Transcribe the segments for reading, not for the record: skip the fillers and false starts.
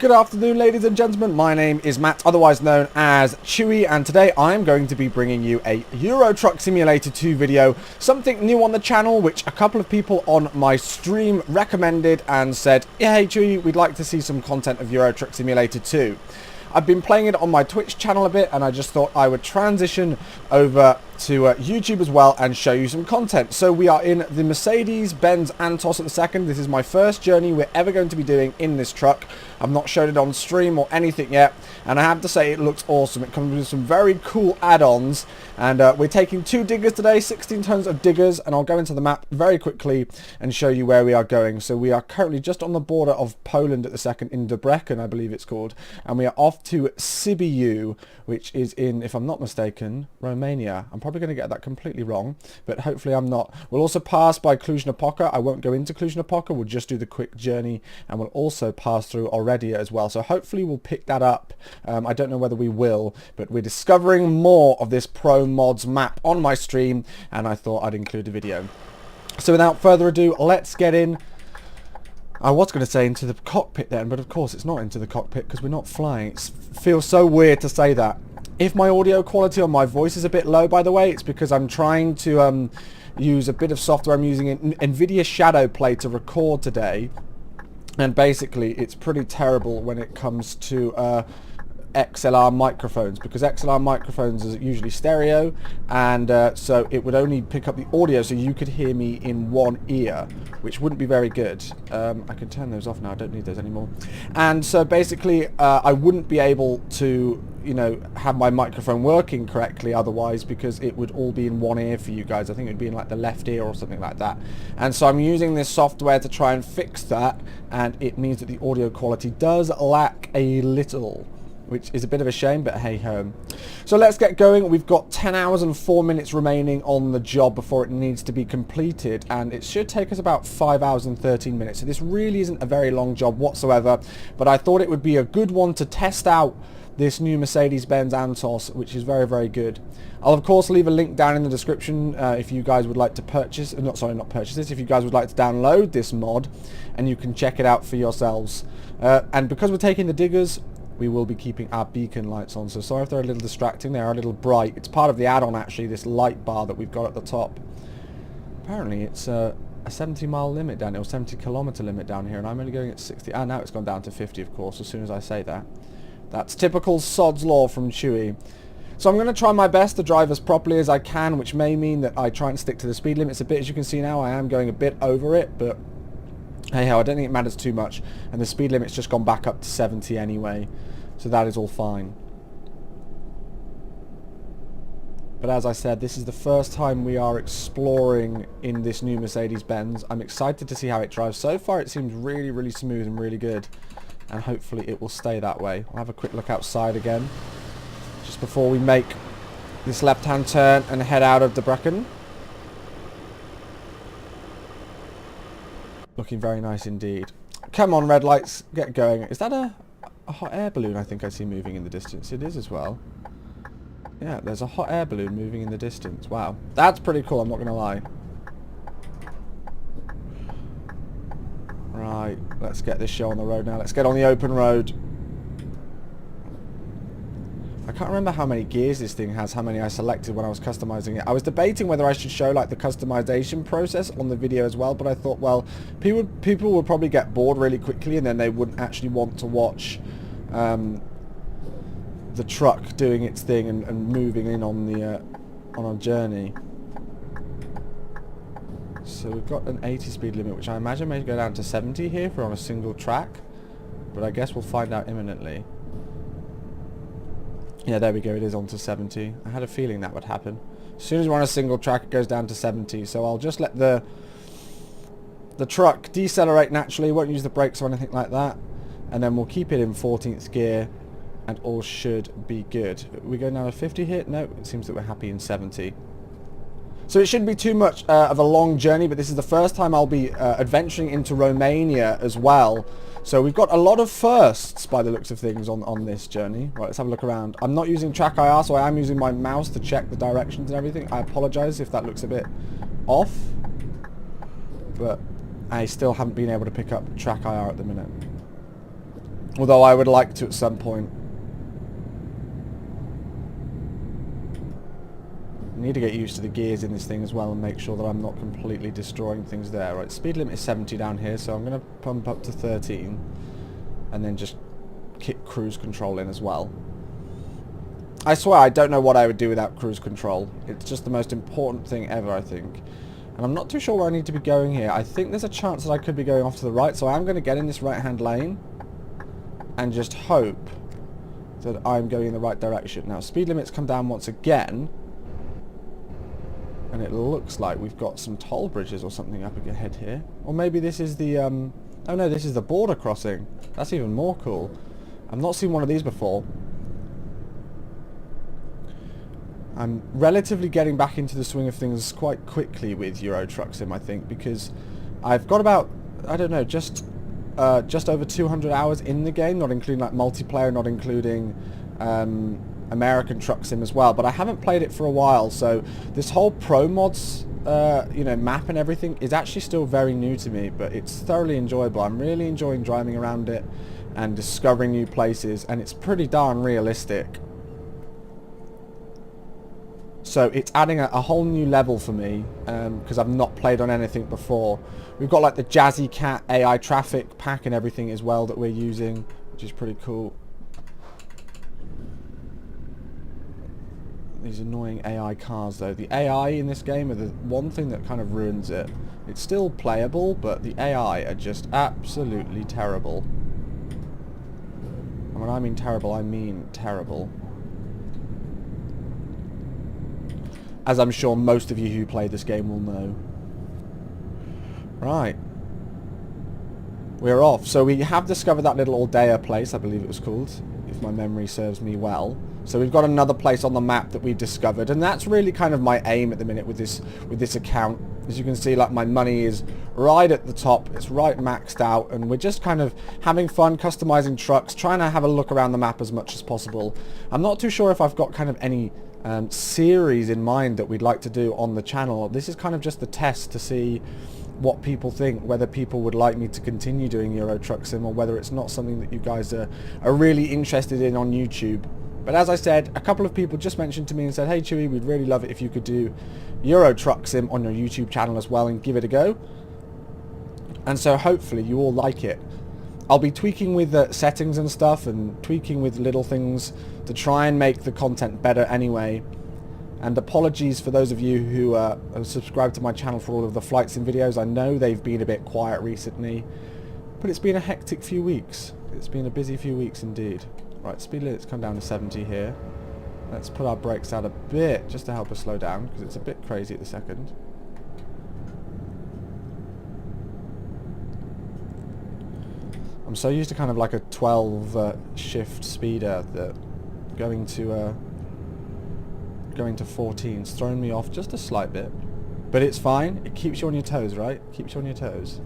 Good afternoon, ladies and gentlemen. My name is Matt, otherwise known as Chewy, and today I am going to be bringing you a Euro Truck Simulator 2 video, something new on the channel, which a couple of people on my stream recommended and said, yeah, hey Chewy, we'd like to see some content of Euro Truck Simulator 2. I've been playing it on my Twitch channel a bit, and I just thought I would transition over to YouTube as well and show you some content. So we are in the Mercedes-Benz Antos at the second. This is my first journey we're ever going to be doing in this truck. I've not showed it on stream or anything yet, and I have to say it looks awesome. It comes with some very cool add-ons, and we're taking 2 diggers today, 16 tons of diggers, and I'll go into the map very quickly and show you where we are going. So we are currently just on the border of Poland at the second, in Debrecen, I believe it's called, and we are off to Sibiu, which is in, if I'm not mistaken, Romania. I'm probably going to get that completely wrong, but hopefully I'm not. We'll also pass by Cluj-Napoca. I won't go into Cluj-Napoca. We'll just do the quick journey, and we'll also pass through Oradea as well. So hopefully we'll pick that up. I don't know whether we will, but we're discovering more of this Pro Mods map on my stream, and I thought I'd include a video. So without further ado, let's get in. I was going to say into the cockpit then, but of course it's not into the cockpit because we're not flying. It feels so weird to say that. If my audio quality on my voice is a bit low, by the way, it's because I'm trying to use a bit of software. I'm using NVIDIA Shadow Play to record today, and basically it's pretty terrible when it comes to XLR microphones, because XLR microphones is usually stereo, and so it would only pick up the audio, so you could hear me in one ear, which wouldn't be very good. I can turn those off now, I don't need those anymore. And so basically I wouldn't be able to, you know, have my microphone working correctly otherwise, because it would all be in one ear for you guys. I think it would be in like the left ear or something like that. And so I'm using this software to try and fix that, and it means that the audio quality does lack a little, which is a bit of a shame, but hey ho. So let's get going. We've got 10 hours and 4 minutes remaining on the job before it needs to be completed, and it should take us about 5 hours and 13 minutes. So this really isn't a very long job whatsoever, but I thought it would be a good one to test out this new Mercedes-Benz Antos, which is very, very good. I'll of course leave a link down in the description if you guys would like to purchase, not purchase this, if you guys would like to download this mod, and you can check it out for yourselves. And because we're taking the diggers, we will be keeping our beacon lights on, so sorry if they're a little distracting. They are a little bright. It's part of the add-on actually, this light bar that we've got at the top. Apparently it's a 70-mile limit down here, or 70-kilometer limit down here, and I'm only going at 60. Ah, now it's gone down to 50, of course, as soon as I say that. That's typical Sod's Law from Chewy. So I'm going to try my best to drive as properly as I can, which may mean that I try and stick to the speed limits a bit. As you can see now, I am going a bit over it, but hey ho, I don't think it matters too much, and the speed limit's just gone back up to 70 anyway, so that is all fine. But as I said, this is the first time we are exploring in this new Mercedes-Benz. I'm excited to see how it drives. So far it seems really, really smooth and really good, and hopefully it will stay that way. I'll have a quick look outside again, just before we make this left-hand turn and head out of Debrecen. Looking very nice indeed. Come on, red lights, get going. Is that a hot air balloon I think I see moving in the distance? It is as well. Yeah, there's a hot air balloon moving in the distance. Wow. That's pretty cool, I'm not going to lie. Right, let's get this show on the road now. Let's get on the open road. I can't remember how many gears this thing has, how many I selected when I was customizing it. I was debating whether I should show like the customization process on the video as well, but I thought, well, people would probably get bored really quickly, and then they wouldn't actually want to watch the truck doing its thing and moving in on a journey. So we've got an 80 speed limit, which I imagine may go down to 70 here if we're on a single track, but I guess we'll find out imminently. Yeah, there we go, it is on to 70. I had a feeling that would happen. As soon as we're on a single track, it goes down to 70, so I'll just let the truck decelerate naturally, won't use the brakes or anything like that, and then we'll keep it in 14th gear, and all should be good. We go now to 50 here? No, it seems that we're happy in 70. So it shouldn't be too much of a long journey, but this is the first time I'll be adventuring into Romania as well. So we've got a lot of firsts by the looks of things on this journey. Right, let's have a look around. I'm not using track IR, so I am using my mouse to check the directions and everything. I apologise if that looks a bit off, but I still haven't been able to pick up track IR at the minute. Although I would like to at some point. I need to get used to the gears in this thing as well and make sure that I'm not completely destroying things there. Right, speed limit is 70 down here, so I'm going to pump up to 13 and then just kick cruise control in as well. I swear I don't know what I would do without cruise control. It's just the most important thing ever, I think. And I'm not too sure where I need to be going here. I think there's a chance that I could be going off to the right, so I'm going to get in this right-hand lane and just hope that I'm going in the right direction. Now, speed limits come down once again, and it looks like we've got some toll bridges or something up ahead here. Or maybe this is the, oh no, this is the border crossing. That's even more cool. I've not seen one of these before. I'm relatively getting back into the swing of things quite quickly with Euro Truck Sim, I think, because I've got about, I don't know, just over 200 hours in the game, not including like multiplayer, not including American Truck Sim as well. But I haven't played it for a while, so this whole Pro Mods, you know, map and everything is actually still very new to me, but it's thoroughly enjoyable. I'm really enjoying driving around it and discovering new places, and it's pretty darn realistic. So it's adding a whole new level for me, because I've not played on anything before. We've got like the Jazzy Cat AI traffic pack and everything as well that we're using, which is pretty cool. These annoying AI cars though. The AI in this game are the one thing that kind of ruins it. It's still playable, but the AI are just absolutely terrible. And when I mean terrible, I mean terrible. As I'm sure most of you who play this game will know. Right. We're off. So we have discovered that little Aldea place, I believe it was called, if my memory serves me well. So we've got another place on the map that we've discovered, and that's really kind of my aim at the minute with this account. As you can see, like, my money is right at the top, it's right maxed out, and we're just kind of having fun customizing trucks, trying to have a look around the map as much as possible. I'm not too sure if I've got kind of any series in mind that we'd like to do on the channel. This is kind of just the test to see what people think, whether people would like me to continue doing Euro Truck Sim or whether it's not something that you guys are really interested in on YouTube. But as I said, a couple of people just mentioned to me and said, hey Chewy, we'd really love it if you could do Euro Truck Sim on your YouTube channel as well and give it a go. And so hopefully you all like it. I'll be tweaking with the settings and stuff and tweaking with little things to try and make the content better anyway. And apologies for those of you who are subscribed to my channel for all of the flight sim videos. I know they've been a bit quiet recently, but it's been a hectic few weeks. It's been a busy few weeks indeed. Right, speed limit's come down to 70 here. Let's put our brakes out a bit just to help us slow down because it's a bit crazy at the second. I'm so used to kind of like a 12 shift speeder that going to 14's thrown me off just a slight bit. But it's fine. It keeps you on your toes, right? Keeps you on your toes.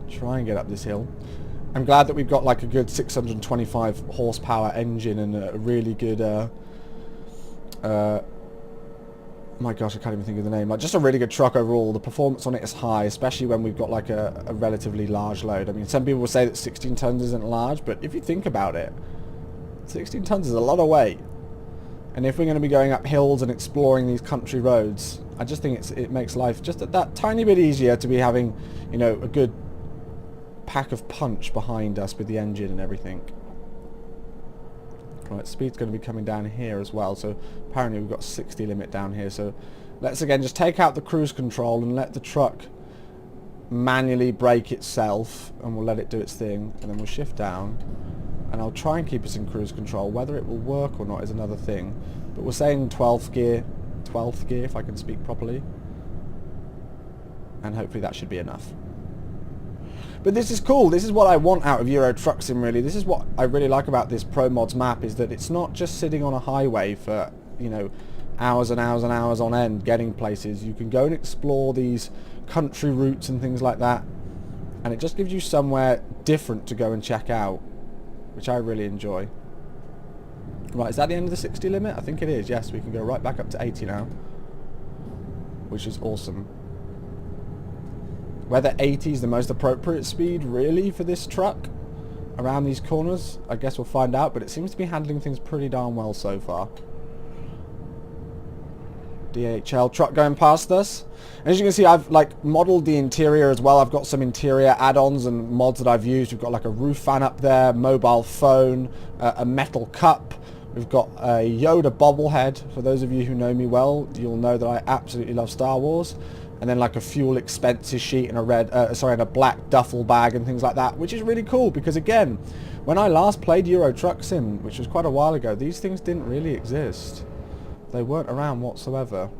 Try and get up this hill. I'm glad that we've got like a good 625 horsepower engine and a really good my gosh, I can't even think of the name. Like, just a really good truck overall. The performance on it is high, especially when we've got like a relatively large load. I mean, some people will say that 16 tons isn't large, but if you think about it, 16 tons is a lot of weight. And if we're going to be going up hills and exploring these country roads, I just think it makes life just that tiny bit easier to be having, you know, a good pack of punch behind us with the engine and everything. Right, speed's going to be coming down here as well, so apparently we've got 60 limit down here, so let's again just take out the cruise control and let the truck manually brake itself, and we'll let it do its thing, and then we'll shift down, and I'll try and keep us in cruise control. Whether it will work or not is another thing, but we're saying 12th gear if I can speak properly, and hopefully that should be enough. But this is cool. This is what I want out of Euro Truck Sim, really. This is what I really like about this Pro Mods map, is that it's not just sitting on a highway for, you know, hours and hours and hours on end getting places. You can go and explore these country routes and things like that, and it just gives you somewhere different to go and check out, which I really enjoy. Right, is that the end of the 60 limit? I think it is. Yes, we can go right back up to 80 now, which is awesome. Whether 80 is the most appropriate speed, really, for this truck around these corners, I guess we'll find out, but it seems to be handling things pretty darn well so far. DHL truck going past us. And as you can see, I've like modeled the interior as well. I've got some interior add-ons and mods that I've used. We've got like a roof fan up there, mobile phone, a metal cup. We've got a Yoda bobblehead. For those of you who know me well, you'll know that I absolutely love Star Wars. And then like a fuel expenses sheet and a and a black duffel bag and things like that, which is really cool because again, when I last played Euro Truck Sim, which was quite a while ago, these things didn't really exist. They weren't around whatsoever.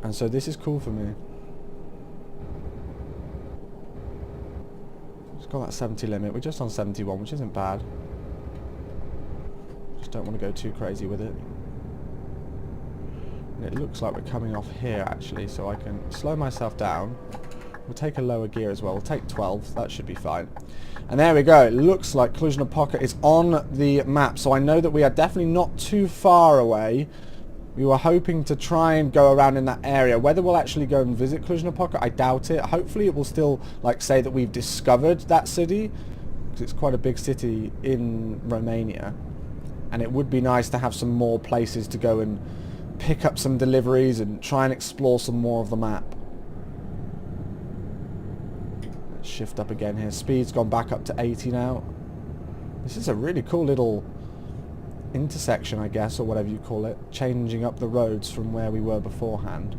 And so this is cool for me. It's got that 70 limit. We're just on 71, which isn't bad. Just don't want to go too crazy with it. And it looks like we're coming off here actually, so I can slow myself down. We'll take a lower gear as well. We'll take 12. That should be fine. And there we go. It looks like Cluj-Napoca is on the map. So I know that we are definitely not too far away. We were hoping to try and go around in that area. Whether we'll actually go and visit Cluj-Napoca, I doubt it. Hopefully it will still like say that we've discovered that city, because it's quite a big city in Romania. And it would be nice to have some more places to go and pick up some deliveries and try and explore some more of the map. Shift up again here. Speed's gone back up to 80 now. This is a really cool little intersection, I guess, or whatever you call it, changing up the roads from where we were beforehand.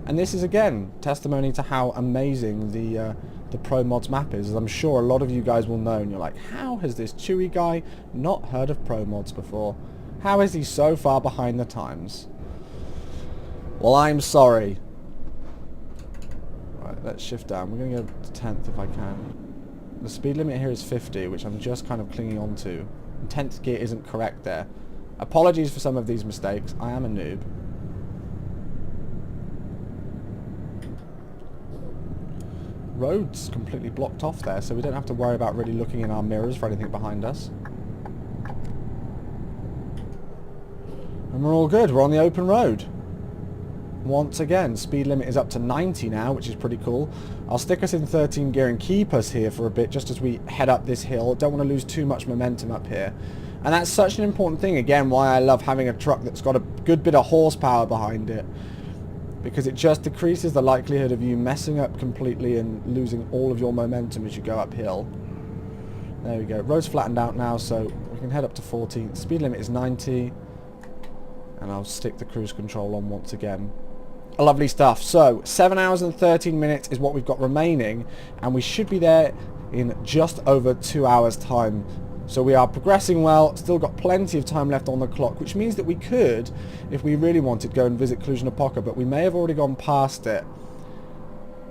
And this is again testimony to how amazing the Pro Mods map is. As I'm sure a lot of you guys will know, and you're like, how has this Chewy guy not heard of Pro Mods before? How is he so far behind the times? Well, I'm sorry. Right, let's shift down. We're going to go to 10th if I can. The speed limit here is 50, which I'm just kind of clinging on to. And 10th gear isn't correct there. Apologies for some of these mistakes. I am a noob. Road's completely blocked off there, so we don't have to worry about really looking in our mirrors for anything behind us. And we're all good. We're on the open road. Once again, speed limit is up to 90 now, which is pretty cool. I'll stick us in 13 gear and keep us here for a bit just as we head up this hill. Don't want to lose too much momentum up here. And that's such an important thing, again, why I love having a truck that's got a good bit of horsepower behind it. Because it just decreases the likelihood of you messing up completely and losing all of your momentum as you go uphill. There we go. Road's flattened out now, so we can head up to 40. The speed limit is 90. And I'll stick the cruise control on once again. Lovely stuff. So 7 hours and 13 minutes is what we've got remaining, and we should be there in just over 2 hours time. So we are progressing well, still got plenty of time left on the clock, which means that we could, if we really wanted, go and visit Cluj-Napoca, but we may have already gone past it.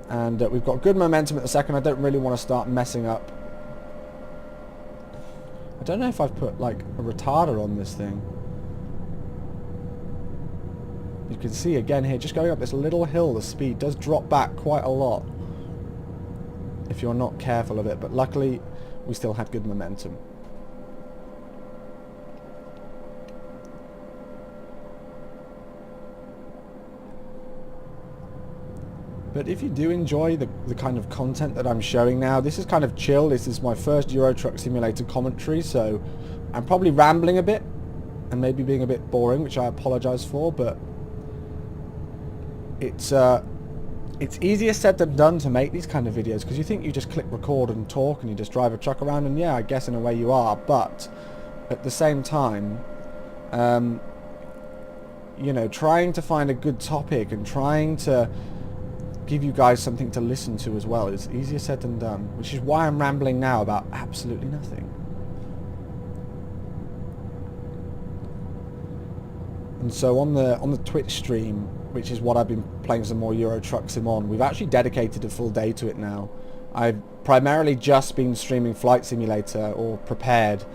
And we've got good momentum at the second. I don't really want to start messing up. I don't know if I've put like a retarder on this thing. You can see again here, just going up this little hill, the speed does drop back quite a lot if you're not careful of it, but luckily we still had good momentum. But if you do enjoy the kind of content that I'm showing now, this is kind of chill. This is my first Euro Truck Simulator commentary, so I'm probably rambling a bit and maybe being a bit boring, which I apologize for, but it's easier said than done to make these kind of videos, because you think you just click record and talk and you just drive a truck around, and yeah, I guess in a way you are, but at the same time, you know, trying to find a good topic and trying to give you guys something to listen to as well is easier said than done, which is why I'm rambling now about absolutely nothing. And so on the Twitch stream, which is what I've been playing some more Euro Truck Sim on, we've actually dedicated a full day to it now. I've primarily just been streaming Flight Simulator, or Prepared,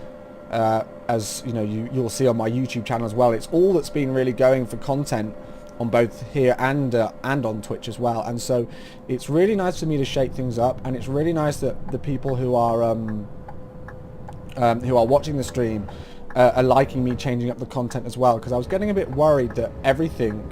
as you know, you'll see on my YouTube channel as well. It's all that's been really going for content on both here and on Twitch as well. And so it's really nice for me to shake things up, and it's really nice that the people who are watching the stream are liking me changing up the content as well, because I was getting a bit worried that everything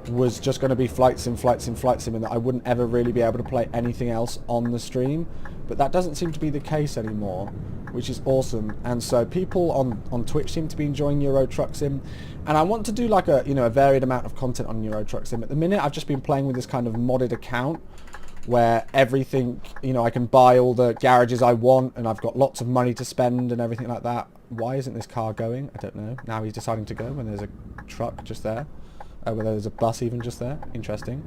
was just going to be flight sim, and that I wouldn't ever really be able to play anything else on the stream. But that doesn't seem to be the case anymore, which is awesome. And so people on Twitch seem to be enjoying Euro Truck Sim, and I want to do like a, you know, a varied amount of content on Euro Truck Sim. At the minute, I've just been playing with this kind of modded account where everything, you know, I can buy all the garages I want, and I've got lots of money to spend and everything like that. Why isn't this car going? I don't know. Now he's deciding to go when there's a truck just there. Where there's a bus even just there. Interesting.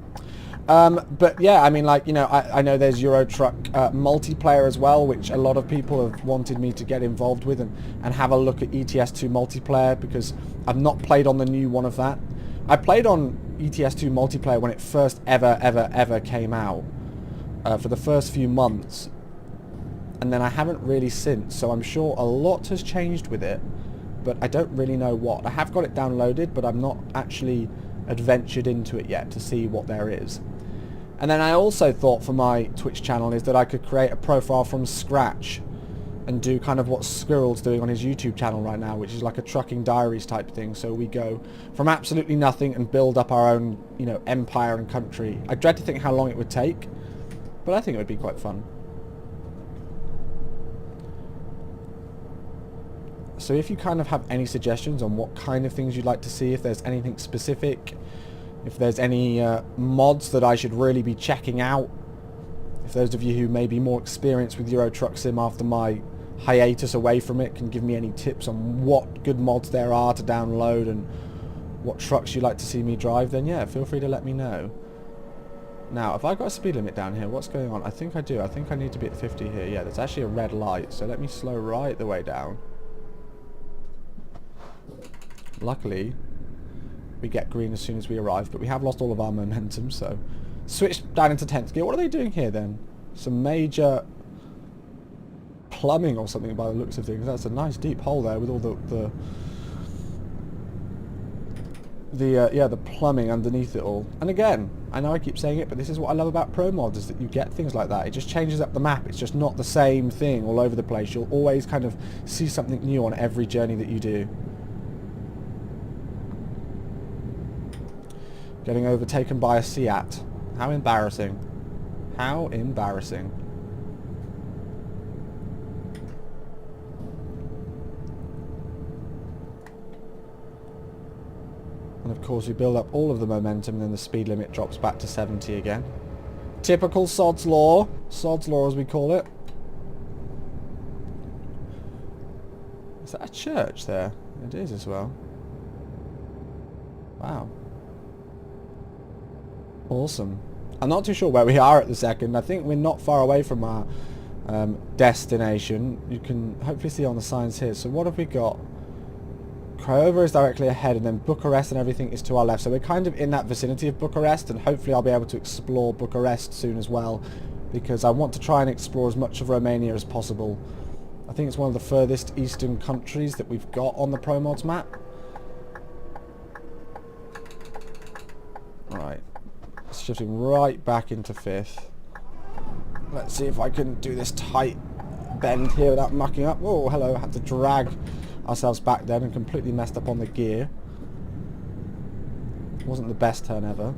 But yeah, I mean, like, you know, I know there's Euro Truck multiplayer as well, which a lot of people have wanted me to get involved with and have a look at ETS2 multiplayer, because I've not played on the new one of that. I played on ETS2 multiplayer when it first ever came out, for the first few months, and then I haven't really since, so I'm sure a lot has changed with it, but I don't really know what. I have got it downloaded, but I'm not actually adventured into it yet to see what there is. And then I also thought for my Twitch channel is that I could create a profile from scratch and do kind of what Squirrel's doing on his YouTube channel right now, which is like a trucking diaries type thing. So we go from absolutely nothing and build up our own, you know, empire and country. I dread to think how long it would take, but I think it would be quite fun. So if you kind of have any suggestions on what kind of things you'd like to see, if there's anything specific, if there's any mods that I should really be checking out, if those of you who may be more experienced with Euro Truck Sim after my hiatus away from it can give me any tips on what good mods there are to download and what trucks you'd like to see me drive, then yeah, feel free to let me know. Now, have I got a speed limit down here? What's going on? I think I do. I think I need to be at 50 here. Yeah, there's actually a red light, so let me slow right the way down. Luckily, we get green as soon as we arrive, but we have lost all of our momentum, so... Switch down into 10th gear. What are they doing here, then? Some major plumbing or something by the looks of things. That's a nice deep hole there with all the plumbing underneath it all. And again, I know I keep saying it, but this is what I love about Pro Mods, is that you get things like that. It just changes up the map. It's just not the same thing all over the place. You'll always kind of see something new on every journey that you do. Getting overtaken by a Seat. How embarrassing. How embarrassing. And of course we build up all of the momentum and then the speed limit drops back to 70 again. Typical Sod's Law. Sod's Law as we call it. Is that a church there? It is as well. Wow. Awesome. I'm not too sure where we are at the second. I think we're not far away from our destination. You can hopefully see on the signs here. So what have we got? Craiova is directly ahead, and then Bucharest and everything is to our left. So we're kind of in that vicinity of Bucharest, and hopefully I'll be able to explore Bucharest soon as well, because I want to try and explore as much of Romania as possible. I think it's one of the furthest eastern countries that we've got on the Pro Mods map. Right. Shifting right back into 5th. Let's see if I can do this tight bend here without mucking up. Oh, hello. I had to drag ourselves back then and completely messed up on the gear. Wasn't the best turn ever.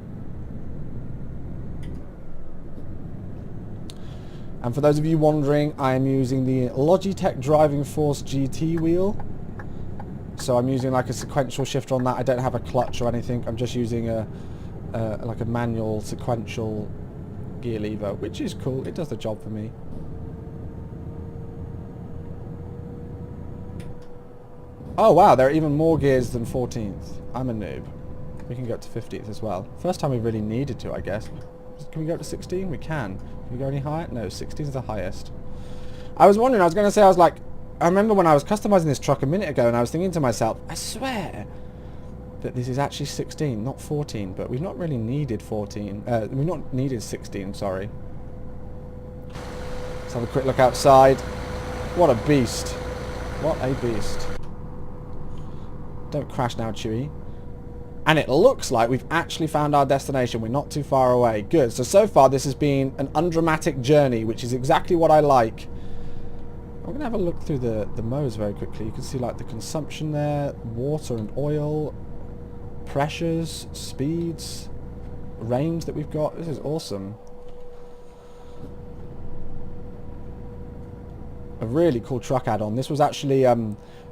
And for those of you wondering, I am using the Logitech Driving Force GT wheel. So I'm using like a sequential shifter on that. I don't have a clutch or anything. I'm just using a like a manual sequential gear lever, which is cool. It does the job for me. Oh wow, there are even more gears than 14th. I'm a noob. We can go up to 15th as well. First time we really needed to, I guess. Can we go up to 16? We can. Can we go any higher? No, 16 is the highest. I was wondering, I was going to say, I remember when I was customizing this truck a minute ago and I was thinking to myself, I swear that this is actually 16, not 14, but we've not really needed 14. We've not needed 16, sorry. Let's have a quick look outside. What a beast. What a beast. Don't crash now, Chewie. And it looks like we've actually found our destination. We're not too far away. Good. So far this has been an undramatic journey, which is exactly what I like. I'm going to have a look through the modes very quickly. You can see like the consumption there, water and oil, pressures, speeds. range that we've got. This is awesome. A really cool truck add-on. This was actually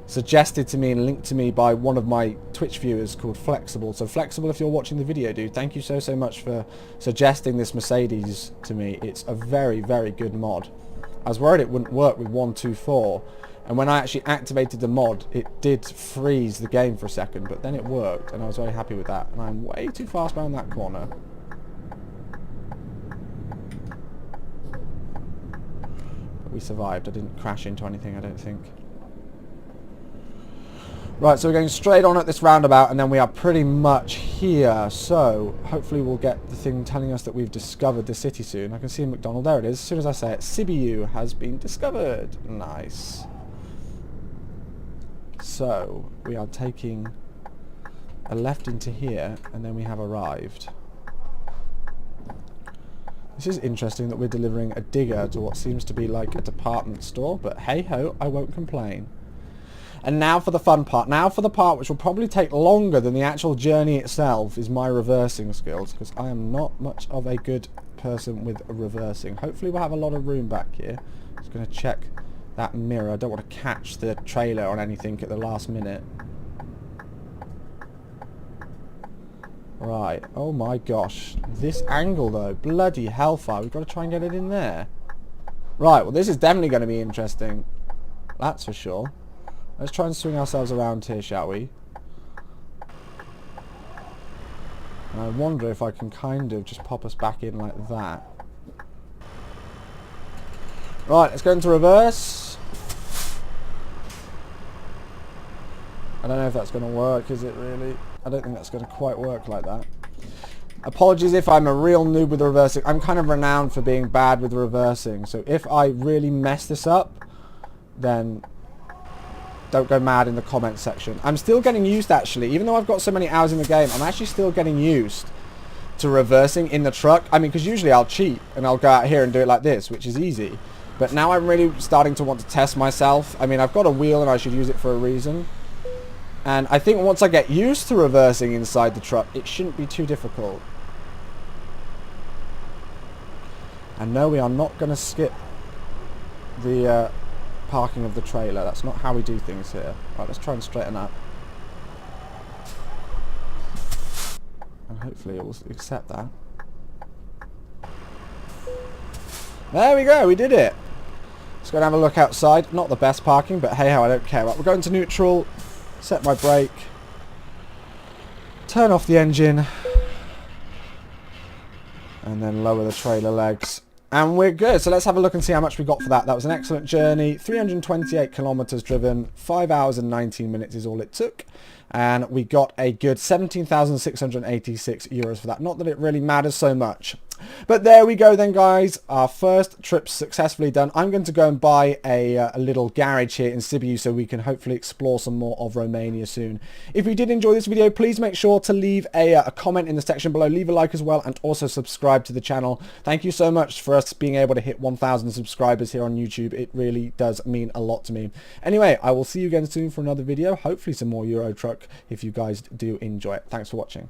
suggested to me and linked to me by one of my Twitch viewers called Flexible. So Flexible, if you're watching the video, dude, thank you so much for suggesting this Mercedes to me. It's a very, very good mod. I was worried it wouldn't work with 124, and when I actually activated the mod, it did freeze the game for a second, but then it worked, and I was very happy with that. And I'm way too fast around that corner. But we survived. I didn't crash into anything, I don't think. Right, so we're going straight on at this roundabout, and then we are pretty much here. So hopefully we'll get the thing telling us that we've discovered the city soon. I can see a McDonald's. There it is. As soon as I say it, Sibiu has been discovered. Nice. So we are taking a left into here, and then we have arrived. This is interesting that we're delivering a digger to what seems to be like a department store, but hey ho, I won't complain. And now for the fun part. Now for the part which will probably take longer than the actual journey itself is my reversing skills, because I am not much of a good person with reversing. Hopefully we'll have a lot of room back here. Just going to check that mirror. I don't want to catch the trailer on anything at the last minute. Right. Oh my gosh. This angle though. Bloody hellfire. We've got to try and get it in there. Right. Well, this is definitely going to be interesting. That's for sure. Let's try and swing ourselves around here, shall we? And I wonder if I can kind of just pop us back in like that. Right, let's go into reverse. I don't know if that's going to work, is it really? I don't think that's going to quite work like that. Apologies if I'm a real noob with the reversing. I'm kind of renowned for being bad with reversing. So if I really mess this up, then don't go mad in the comments section. I'm still getting used, actually. Even though I've got so many hours in the game, I'm actually still getting used to reversing in the truck. I mean, because usually I'll cheat and I'll go out here and do it like this, which is easy. But now I'm really starting to want to test myself. I mean, I've got a wheel and I should use it for a reason. And I think once I get used to reversing inside the truck, it shouldn't be too difficult. And no, we are not going to skip the parking of the trailer. That's not how we do things here. Right, let's try and straighten up. And hopefully it will accept that. There we go, we did it. Let's go and have a look outside. Not the best parking, but hey ho, I don't care. Right, we're going to neutral. Set my brake. Turn off the engine. And then lower the trailer legs. And we're good. So let's have a look and see how much we got for that. That was an excellent journey. 328 kilometers driven. 5 hours and 19 minutes is all it took. And we got a good 17,686 euros for that. Not that it really matters so much. But there we go then, guys. Our first trip successfully done. I'm going to go and buy a little garage here in Sibiu so we can hopefully explore some more of Romania soon. If you did enjoy this video, please make sure to leave a comment in the section below. Leave a like as well, and also subscribe to the channel. Thank you so much for us being able to hit 1,000 subscribers here on YouTube. It really does mean a lot to me. Anyway, I will see you again soon for another video. Hopefully some more Euro Truck if you guys do enjoy it. Thanks for watching.